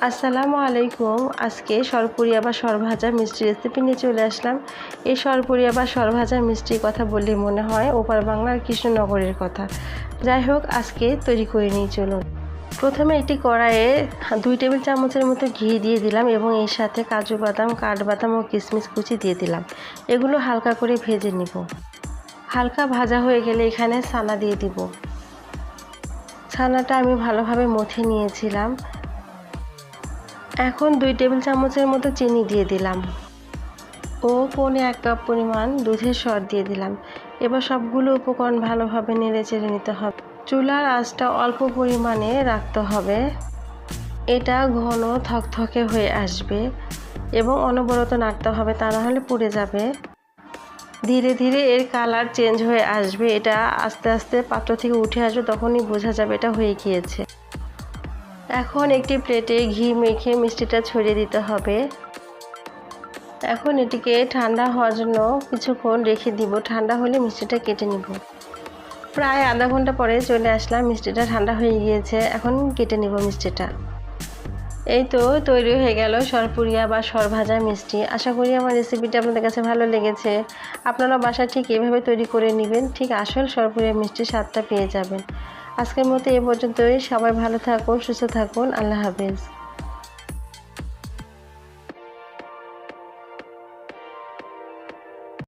আসসালামু আলাইকুম। আজকে সরপুরিয়া বা সরভাজা মিষ্টি রেসিপি নিয়ে চলে আসলাম। এই সরপুরিয়া বা সরভাজা মিষ্টির কথা বললে মনে হয় ওপার বাংলার কৃষ্ণনগরের কথা। যাই হোক, আজকে তৈরি করে নিয়ে চলুন। প্রথমে একটি কড়াইয়ে 2 টেবিল চামচের মতো ঘি দিয়ে দিলাম এবং এর সাথে কাজু বাদাম, কাঠবাদাম ও কিশমিশ কুচি দিয়ে দিলাম। এগুলো হালকা করে ভেজে নিব। হালকা ভাজা হয়ে গেলে এখানে ছানা দিয়ে দিব। ছানাটা আমি ভালোভাবে মথে নিয়েছিলাম। এখন 2 টেবিল চামচের মতো চিনি দিয়ে দিলাম ও 1 কাপ পরিমাণ দুধের সর দিয়ে দিলাম। এবার সবগুলো উপকরণ ভালোভাবে নেড়েচেড়ে নিতে হবে। চুলার আঁচটা অল্প পরিমাণে রাখতে হবে। এটা ঘন থকথকে হয়ে আসবে এবং অনবরত নাড়তে হবে, তা না হলে পুড়ে যাবে। ধীরে ধীরে এর কালার চেঞ্জ হয়ে আসবে। এটা আস্তে আস্তে পাত্র থেকে উঠে আসবে, তখনই বোঝা যাবে এটা হয়ে গিয়েছে। এখন একটি প্লেটে ঘি মেখে মিষ্টিটা ছড়িয়ে দিতে হবে। এখন এটিকে ঠান্ডা হওয়ার জন্য কিছুক্ষণ রেখে দিব। ঠান্ডা হলে মিষ্টিটা কেটে নিব। প্রায় আধা ঘন্টা পরে চলে আসলাম। মিষ্টিটা ঠান্ডা হয়ে গিয়েছে, এখন কেটে নিব মিষ্টিটা। এই তো তৈরি হয়ে গেল সরপুরিয়া বা সরভাজা মিষ্টি। আশা করি আমার রেসিপিটা আপনাদের কাছে ভালো লেগেছে। আপনারা বাসায় ঠিক এভাবে তৈরি করে নেবেন, ঠিক আসল সরপুরিয়া মিষ্টির স্বাদটা পেয়ে যাবেন। আজকের মতো এ পর্যন্তই। সবাই ভালো থাকুন, সুস্থ থাকুন। আল্লাহ হাফেজ।